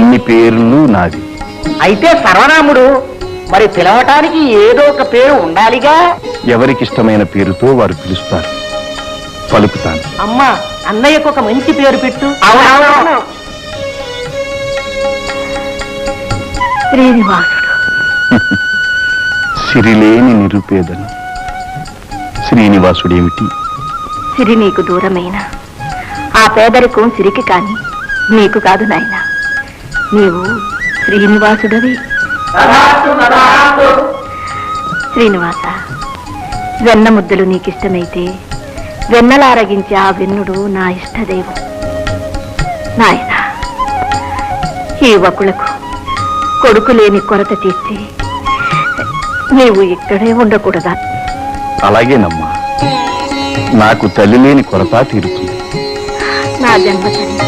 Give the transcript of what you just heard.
అన్ని పేర్లు నావి. అయితే సర్వనాముడు, మరి పిలవటానికి ఏదో ఒక పేరు ఉండాలిగా. ఎవరికిష్టమైన పేరుతో వారు పిలుస్తారు, పలుకుతాను. అమ్మా, అన్నయ్యకు ఒక మంచి పేరు పెట్టు. శ్రీనివాసుడు. సిరిలేని నిరుపేదను. శ్రీనివాసుడేమిటి? సిరి నీకు దూరమైన ఆ పేదరికం సిరికి కాని నీకు కాదు నాయన. నీవు శ్రీనివాసుడవి. శ్రీనివాస, వెన్న ముద్దలు నీకిష్టమైతే వెన్నలారగించే ఆ వెన్నుడు నా ఇష్టదైవం. నాయన, ఈ వకులకు కొడుకు లేని కొరత తీర్చి నీవు ఇక్కడే ఉండకూడదా? అలాగేనమ్మా, నాకు తల్లి లేని కొరత తీరుతుంది. నా జన్మ తల్లి